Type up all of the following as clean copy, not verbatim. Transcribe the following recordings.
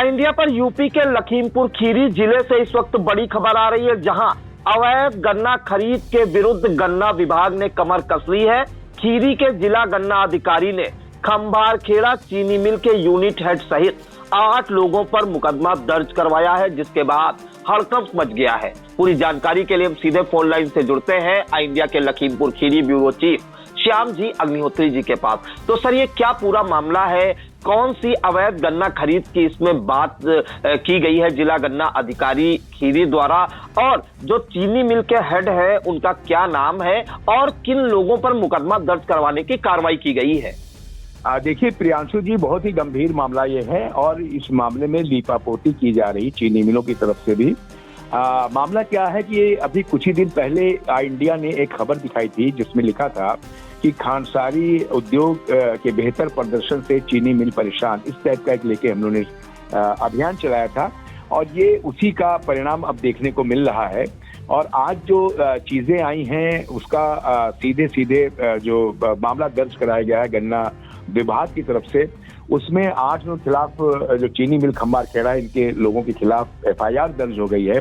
India पर UP के लखीमपुर खीरी जिले से इस वक्त बड़ी खबर आ रही है, जहां अवैध गन्ना खरीद के विरुद्ध गन्ना विभाग ने कमर कस ली है। खीरी के जिला गन्ना अधिकारी ने खंभारखेड़ा चीनी मिल के यूनिट हेड सहित 8 लोगों पर मुकदमा दर्ज करवाया है, जिसके बाद हड़कंप मच गया है। पूरी जानकारी के लिए हम सीधे फोन लाइन से जुड़ते हैं आई इंडिया के लखीमपुर खीरी ब्यूरो चीफ श्याम जी अग्निहोत्री जी के पास। तो सर, ये क्या पूरा मामला है? कौन सी अवैध गन्ना खरीद की इसमें बात की गई है जिला गन्ना अधिकारी खीरी द्वारा, और जो चीनी मिल के हेड है उनका क्या नाम है, और किन लोगों पर मुकदमा दर्ज करवाने की कार्रवाई की गई है? देखिए प्रियांशु जी, बहुत ही गंभीर मामला ये है और इस मामले में लीपापोती की जा रही चीनी मिलों की तरफ से भी। मामला क्या है कि अभी कुछ ही दिन पहले आई इंडिया ने एक खबर दिखाई थी जिसमें लिखा था कि खांडसारी उद्योग के बेहतर प्रदर्शन से चीनी मिल परेशान, इस टाइप का एक लेके हम लोगों ने अभियान चलाया था और ये उसी का परिणाम अब देखने को मिल रहा है। और आज जो चीजें आई हैं उसका सीधे सीधे जो मामला दर्ज कराया गया है गन्ना विभाग की तरफ से, उसमें 8 लोगों के खिलाफ, जो चीनी मिल खंभारखेड़ा इनके लोगों के खिलाफ FIR दर्ज हो गई है।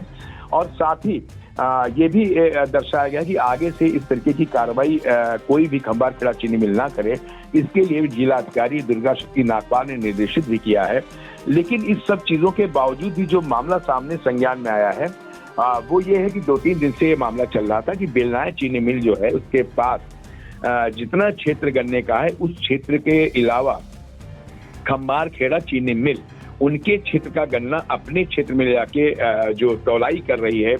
और साथ ही ये भी दर्शाया गया कि आगे से इस तरीके की कार्रवाई कोई भी खंभारखेड़ा चीनी मिल ना करे, इसके लिए जिला अधिकारी दुर्गा शक्ति नागपाल ने निर्देशित भी किया है। लेकिन इस सब चीजों के बावजूद भी जो मामला सामने संज्ञान में आया है वो ये है कि 2-3 दिन से ये मामला चल रहा था कि बेलनाए चीनी मिल जो है उसके पास जितना क्षेत्र गन्ने का है उस क्षेत्र के अलावा खंभारखेड़ा चीनी मिल उनके क्षेत्र का गन्ना अपने क्षेत्र में ले जाके जो तौलाई कर रही है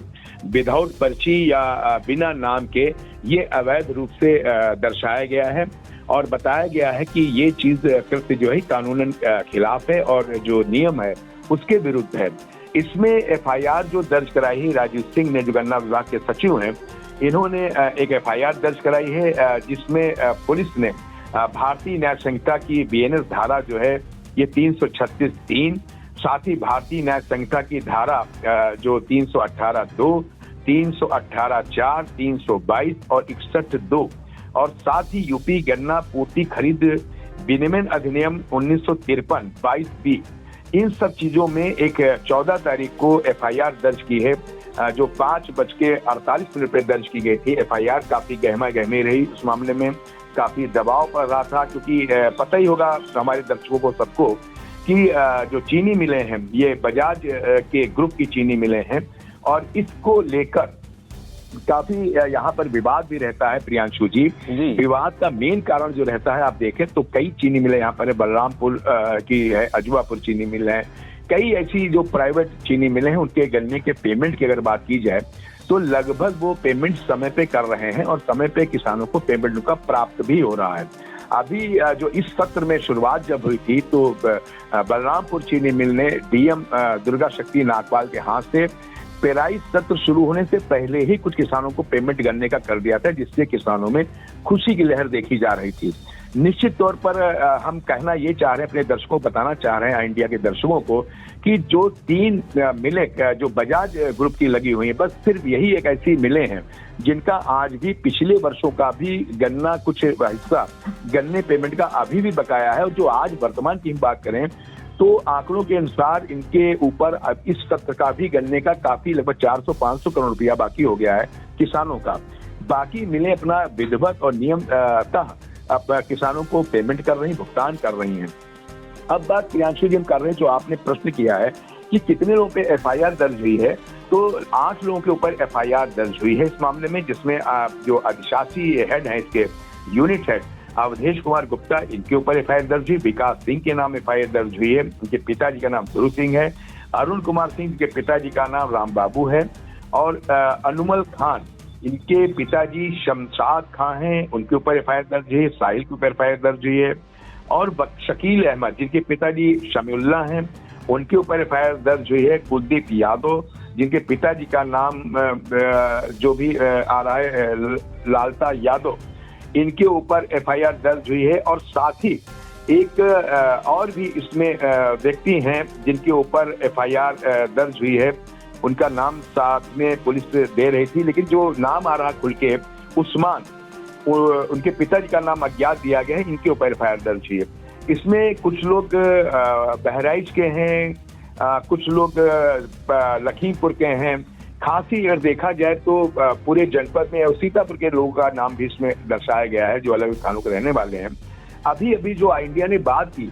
विदाउट पर्ची या बिना नाम के, ये अवैध रूप से दर्शाया गया है और बताया गया है कि ये चीज कृत्य जो है कानूनन खिलाफ है और जो नियम है उसके विरुद्ध है। इसमें FIR जो दर्ज कराई है राजीव सिंह ने, जो गन्ना विभाग के सचिव हैं, इन्होंने एक FIR दर्ज कराई है जिसमें पुलिस ने भारतीय न्याय संहिता की BNS धारा जो है ये 336(3), साथ ही भारतीय न्याय संहिता की धारा जो 318(2), 318(4), 322 और 61(2), और साथ ही यूपी गन्ना पूर्ति खरीद विनियमन अधिनियम 1953 22B, इन सब चीजों में एक 14 तारीख को FIR दर्ज की है जो 5:48 पे दर्ज की गई थी। FIR काफी गहमा गहमी रही, उस मामले में काफी दबाव पड़ रहा था क्योंकि पता ही होगा हमारे दर्शकों को सबको कि जो चीनी मिलें हैं ये बजाज के ग्रुप की चीनी मिलें हैं और इसको लेकर काफी यहाँ पर विवाद भी रहता है प्रियांशु जी। विवाद का मेन कारण जो रहता है, आप देखें तो कई चीनी मिलें यहाँ पर है, बलरामपुर की है, अजवापुर चीनी मिल है, कई ऐसी जो प्राइवेट चीनी मिलें हैं उनके गन्ने के पेमेंट की अगर बात की जाए तो लगभग वो पेमेंट समय पे कर रहे हैं और समय पे किसानों को पेमेंट उनका प्राप्त भी हो रहा है। अभी जो इस सत्र में शुरुआत जब हुई थी तो बलरामपुर चीनी मिल ने DM दुर्गा शक्ति नागपाल के हाथ से पेराई सत्र शुरू होने से पहले ही कुछ किसानों को पेमेंट गन्ने का कर दिया था, जिससे किसानों में खुशी की लहर देखी जा रही थी। निश्चित तौर पर हम कहना ये चाह रहे हैं, अपने दर्शकों को बताना चाह रहे हैं, इंडिया के दर्शकों को, कि जो 3 मिलें जो बजाज ग्रुप की लगी हुई हैं, बस सिर्फ यही एक ऐसी मिलें हैं जिनका आज भी पिछले वर्षों का भी गन्ना कुछ हिस्सा गन्ने पेमेंट का अभी भी बकाया है। और जो आज वर्तमान की बात करें तो आंकड़ों के अनुसार इनके ऊपर अब इस सत्र का भी गन्ने का काफी लगभग 400-500 करोड़ रुपया बाकी हो गया है किसानों का। बाकी मिलें अपना विधिवत और नियमतः अब किसानों को पेमेंट कर रही, भुगतान कर रही हैं। अब बात प्रियांशु जी हम कर रहे हैं, जो आपने प्रश्न किया है कि कितने लोगों पे FIR दर्ज हुई है, तो 8 लोगों के ऊपर FIR दर्ज हुई है इस मामले में, जिसमें जो अधिशासी हेड है इसके यूनिट हेड अवधेश कुमार गुप्ता, इनके ऊपर FIR दर्ज हुई, विकास सिंह के नाम FIR दर्ज हुई है, उनके पिताजी का नाम गुरु सिंह है, अरुण कुमार सिंह के पिताजी का नाम राम बाबू है, और अनुमल खान इनके पिताजी शमशाद खां हैं, उनके ऊपर FIR दर्ज है, साहिल के ऊपर FIR दर्ज हुई है, और शकील अहमद जिनके पिताजी शमीउल्लाह हैं उनके ऊपर FIR दर्ज हुई है, कुलदीप यादव जिनके पिताजी का नाम जो भी आ रहा है लालता यादव, इनके ऊपर FIR दर्ज हुई है। और साथ ही एक और भी इसमें व्यक्ति हैं जिनके ऊपर FIR दर्ज हुई है, उनका नाम साथ में पुलिस दे रही थी, लेकिन जो नाम आ रहा खुल के उस्मान, उनके पिताजी का नाम अज्ञात दिया गया है, इनके ऊपर FIR दर्ज हुई है। इसमें कुछ लोग बहराइच के हैं, कुछ लोग लखीमपुर के हैं। खासी अगर देखा जाए तो पूरे जनपद में और सीतापुर के लोगों का नाम भी इसमें दर्शाया गया है जो अलग अलग स्थानों के रहने वाले हैं। अभी अभी जो इंडिया ने बात की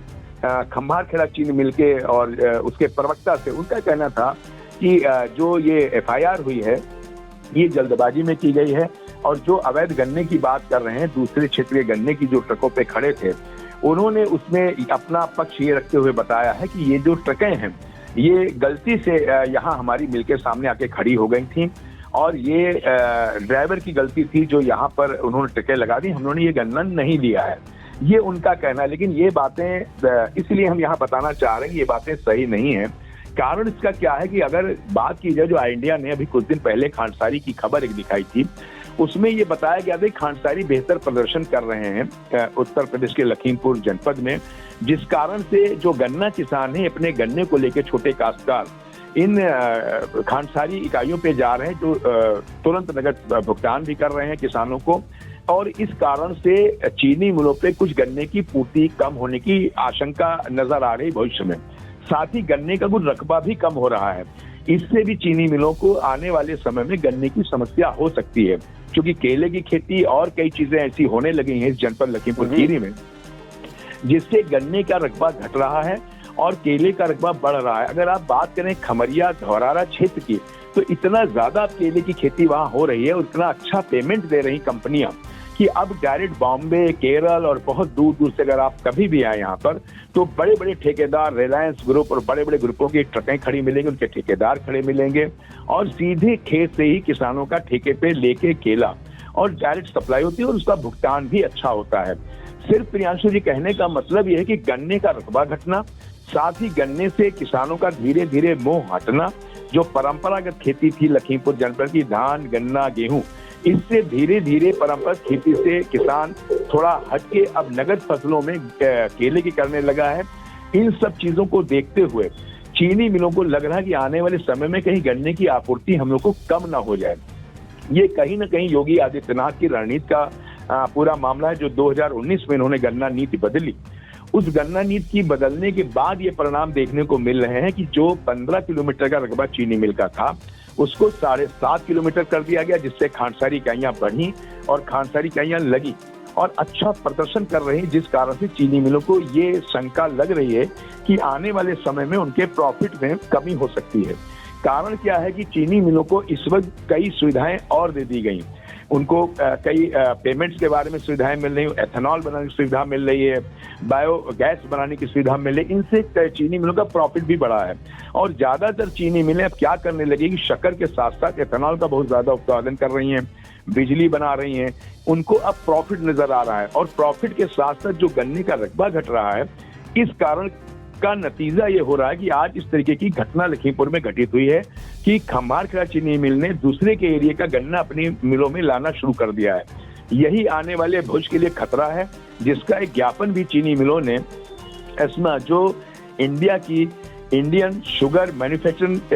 खम्हारखेड़ा चीनी मिल के और उसके प्रवक्ता से, उनका कहना था कि जो ये FIR हुई है ये जल्दबाजी में की गई है और जो अवैध गन्ने की बात कर रहे हैं, दूसरे क्षेत्रीय गन्ने की जो ट्रकों पे खड़े थे, उन्होंने उसमें अपना पक्ष ये रखते हुए बताया है कि ये जो ट्रकें हैं ये गलती से यहाँ हमारी मिल के सामने आके खड़ी हो गई थी और ये ड्राइवर की गलती थी जो यहाँ पर उन्होंने ट्रकें लगा दी, हम लोगों ने ये गन्ना नहीं लिया है, ये उनका कहना है। लेकिन ये बातें इसलिए हम यहाँ बताना चाह रहे हैं कि ये बातें सही नहीं है। कारण इसका क्या है कि अगर बात की जाए जो इंडिया ने अभी कुछ दिन पहले खांडसारी की खबर एक दिखाई थी, उसमें ये बताया गया था कि खांडसारी बेहतर प्रदर्शन कर रहे हैं उत्तर प्रदेश के लखीमपुर जनपद में, जिस कारण से जो गन्ना किसान है अपने गन्ने को लेकर छोटे काश्तकार इन खांडसारी इकाइयों पे जा रहे हैं जो तुरंत नगद भुगतान भी कर रहे हैं किसानों को, और इस कारण से चीनी मिलों पे कुछ गन्ने की पूर्ति कम होने की आशंका नजर आ रही भविष्य में। साथ ही गन्ने का कुछ रकबा भी कम हो रहा है, इससे भी चीनी मिलों को आने वाले समय में गन्ने की समस्या हो सकती है, क्योंकि केले की खेती और कई चीजें ऐसी होने लगी हैं इस जनपद लखीमपुर खीरी में जिससे गन्ने का रकबा घट रहा है और केले का रकबा बढ़ रहा है। अगर आप बात करें खमरिया धौरारा क्षेत्र की, तो इतना ज्यादा केले की खेती वहां हो रही है और इतना अच्छा पेमेंट दे रही कंपनियां कि अब डायरेक्ट बॉम्बे, केरल और बहुत दूर दूर से अगर आप कभी भी आए यहाँ पर तो बड़े बड़े ठेकेदार, रिलायंस ग्रुप और बड़े बड़े ग्रुपों की ट्रकें खड़ी मिलेंगी, उनके ठेकेदार खड़े मिलेंगे और सीधे खेत से ही किसानों का ठेके पे लेके केला और डायरेक्ट सप्लाई होती है और उसका भुगतान भी अच्छा होता है। सिर्फ प्रियांशु जी कहने का मतलब यह है कि गन्ने का रकबा घटना, साथ ही गन्ने से किसानों का धीरे धीरे मोह हटना, जो परंपरागत खेती थी लखीमपुर जनपद की धान, गन्ना, गेहूं, इससे धीरे धीरे परंपरागत खेती से किसान थोड़ा हटके अब नगद फसलों में केले की करने लगा है। इन सब चीजों को देखते हुए चीनी मिलों को लग रहा है कि आने वाले समय में कहीं गन्ने की आपूर्ति हम लोग को कम ना हो जाए। ये कहीं ना कहीं योगी आदित्यनाथ की रणनीति का पूरा मामला है जो 2019 में इन्होंने गन्ना नीति बदली। उस गन्ना नीति की बदलने के बाद ये परिणाम देखने को मिल रहे हैं कि जो 15 किलोमीटर का रकबा चीनी मिल का था उसको 7.5 किलोमीटर कर दिया गया, जिससे खांडसारी इकाइयां बढ़ी और खांडसारी इकाइयां लगी और अच्छा प्रदर्शन कर रही, जिस कारण से चीनी मिलों को ये शंका लग रही है कि आने वाले समय में उनके प्रॉफिट में कमी हो सकती है। कारण क्या है कि चीनी मिलों को इस वक्त कई सुविधाएं और दे दी गई, उनको कई पेमेंट्स के बारे में सुविधाएं मिल रही, एथेनॉल बनाने की सुविधा मिल रही है, बायोगैस बनाने की सुविधा मिल रही, इनसे चीनी मिलों का प्रॉफिट भी बढ़ा है। और ज्यादातर चीनी मिलें अब क्या करने लगी कि शक्कर के साथ साथ एथेनॉल का बहुत ज्यादा उत्पादन कर रही हैं, बिजली बना रही हैं, उनको अब प्रॉफिट नजर आ रहा है और प्रॉफिट के साथ साथ जो गन्ने का रकबा घट रहा है, इस कारण का नतीजा ये हो रहा है कि आज इस तरीके की घटना लखीमपुर में घटित हुई है कि खम्हारखेड़ा चीनी मिल ने दूसरे के एरिया का गन्ना अपनी मिलों में लाना शुरू कर दिया है। यही आने वाले भविष्य के लिए खतरा है, जिसका एक ज्ञापन भी चीनी मिलों ने एस्मा जो इंडिया की इंडियन शुगर मैन्युफैक्चरिंग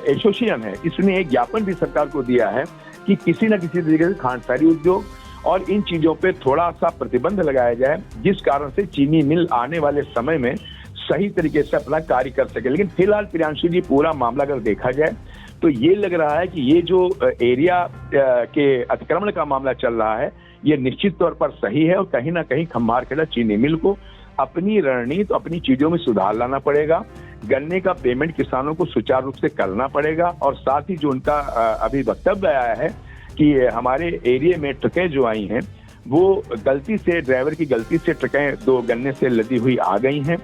एसोसिएशन है, इसने एक ज्ञापन भी सरकार को दिया है कि किसी न किसी तरीके से खांडसारी उद्योग और इन चीजों पे थोड़ा सा प्रतिबंध लगाया जाए, जिस कारण से चीनी मिल आने वाले समय में सही तरीके से अपना कार्य कर सके। लेकिन फिलहाल प्रियांशु जी पूरा मामला अगर देखा जाए तो ये लग रहा है कि ये जो एरिया के अतिक्रमण का मामला चल रहा है ये निश्चित तौर पर सही है और कहीं ना कहीं खम्हारखेड़ा चीनी मिल को अपनी रणनीति, अपनी चीजों में सुधार लाना पड़ेगा। गन्ने का पेमेंट किसानों को सुचारू रूप से करना पड़ेगा और साथ ही जो उनका अभी वक्तव्य आया है कि हमारे एरिया में ट्रकें जो आई हैं वो गलती से, ड्राइवर की गलती से ट्रकें 2 गन्ने से लदी हुई आ गई हैं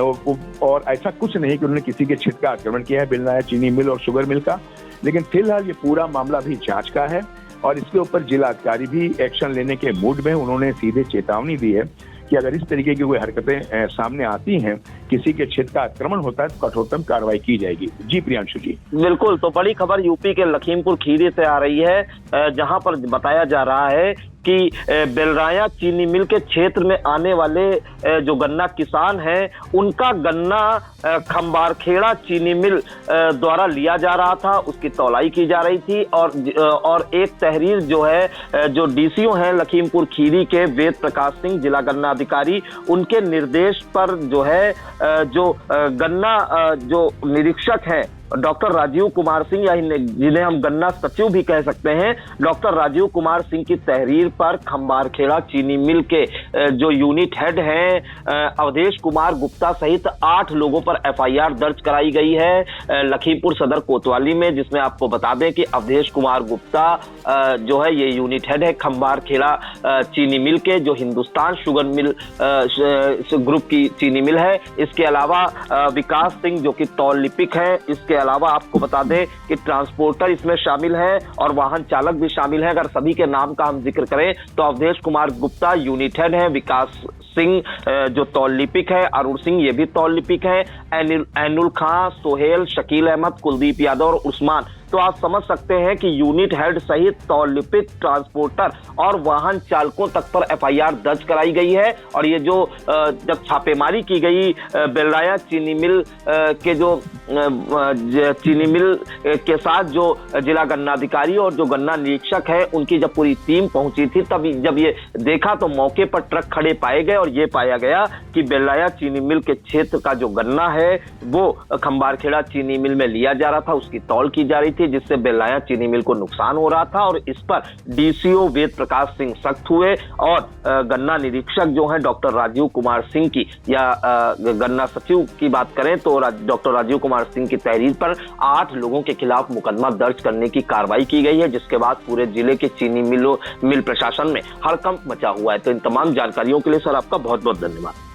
और ऐसा कुछ नहीं कि उन्होंने किसी के छिट का आक्रमण किया है बिलनाया चीनी मिल और शुगर मिल का। लेकिन फिलहाल ये पूरा मामला भी जांच का है और इसके ऊपर जिलाधिकारी भी एक्शन लेने के मूड में, उन्होंने सीधे चेतावनी दी है कि अगर इस तरीके की कोई हरकतें सामने आती हैं, किसी के क्षेत्र का आक्रमण होता है तो कठोरतम कार्रवाई की जाएगी। जी प्रियांशु जी। बिल्कुल, तो बड़ी खबर यूपी के लखीमपुर खीरी से आ रही है, जहां पर बताया जा रहा है कि बेलराया चीनी मिल के क्षेत्र में आने वाले जो गन्ना किसान हैं उनका गन्ना खंबारखेड़ा चीनी मिल द्वारा लिया जा रहा था, उसकी तौलाई की जा रही थी। और एक तहरीर जो है जो डीसीओ हैं लखीमपुर खीरी के वेद प्रकाश सिंह जिला गन्ना अधिकारी, उनके निर्देश पर जो है जो गन्ना जो निरीक्षक हैं डॉक्टर राजीव कुमार सिंह, या जिन्हें हम गन्ना सचिव भी कह सकते हैं, डॉक्टर राजीव कुमार सिंह की तहरीर पर खंबारखेड़ा चीनी मिल के जो यूनिट हेड हैं अवधेश कुमार गुप्ता सहित 8 लोगों पर एफआईआर दर्ज कराई गई है लखीमपुर सदर कोतवाली में, जिसमें आपको बता दें कि अवधेश कुमार गुप्ता जो है ये यूनिट हेड है खंबारखेड़ा चीनी मिल के, जो हिंदुस्तान शुगर मिल ग्रुप की चीनी मिल है। इसके अलावा विकास सिंह जो कि तौल लिपिक है, इसके अलावा आपको बता दें कि ट्रांसपोर्टर इसमें शामिल है और वाहन चालक भी शामिल है। अगर सभी के नाम का हम जिक्र करें तो अवधेश कुमार गुप्ता यूनिट हेड है, विकास सिंह जो तौल लिपिक है, अरुण सिंह ये भी तौल लिपिक है, एनुल खां, सोहेल, शकील अहमद, कुलदीप यादव और उस्मान। तो आप समझ सकते हैं कि यूनिट हेड सहित तौल लिपिक, ट्रांसपोर्टर और वाहन चालकों तक पर एफआईआर दर्ज कराई गई है। और ये जो जब छापेमारी की गई बेलराया चीनी मिल के जो चीनी मिल के साथ जो जिला गन्ना अधिकारी और जो गन्ना निरीक्षक है उनकी जब पूरी टीम पहुंची थी, तब जब ये देखा तो मौके पर ट्रक खड़े पाए गए और ये पाया गया कि बेलराया चीनी मिल के क्षेत्र का जो गन्ना है वो खंबारखेड़ा चीनी मिल में लिया जा रहा था, उसकी तौल की जा रही थी, जिससे बेलराया चीनी मिल को नुकसान हो रहा था। और इस पर डीसीओ वेद प्रकाश सिंह सख्त हुए और गन्ना निरीक्षक जो है डॉक्टर राजीव कुमार सिंह की, या गन्ना सचिव की बात करें तो डॉक्टर राजीव कुमार सिंह की तहरीर पर 8 लोगों के खिलाफ मुकदमा दर्ज करने की कार्रवाई की गई है, जिसके बाद पूरे जिले के चीनी मिल प्रशासन में हड़कंप मचा हुआ है। तो इन तमाम जानकारियों के लिए सर आपका बहुत बहुत धन्यवाद।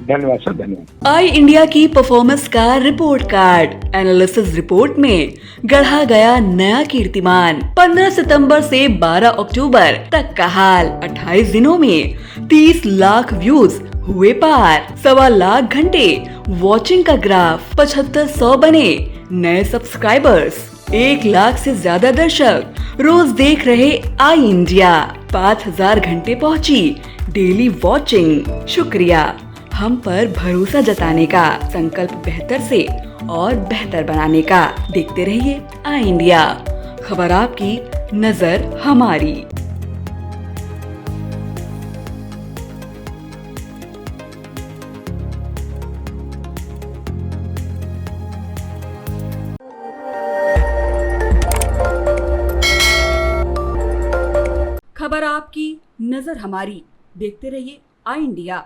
धन्यवाद सर, धन्यवाद। आई इंडिया की परफॉर्मेंस का रिपोर्ट कार्ड एनालिसिस रिपोर्ट में गढ़ा गया नया कीर्तिमान। 15 सितंबर से 12 अक्टूबर तक का हाल, 28 दिनों में 30 लाख व्यूज हुए पार, 1.25 लाख घंटे वॉचिंग का ग्राफ, 7500 बने नए सब्सक्राइबर्स, 1 लाख से ज्यादा दर्शक रोज देख रहे आई इंडिया, 5000 घंटे पहुंची डेली वॉचिंग। शुक्रिया हम पर भरोसा जताने का, संकल्प बेहतर से और बेहतर बनाने का। देखते रहिए आई इंडिया, खबर आपकी, नजर हमारी। खबर आपकी, नजर हमारी। देखते रहिए आई इंडिया।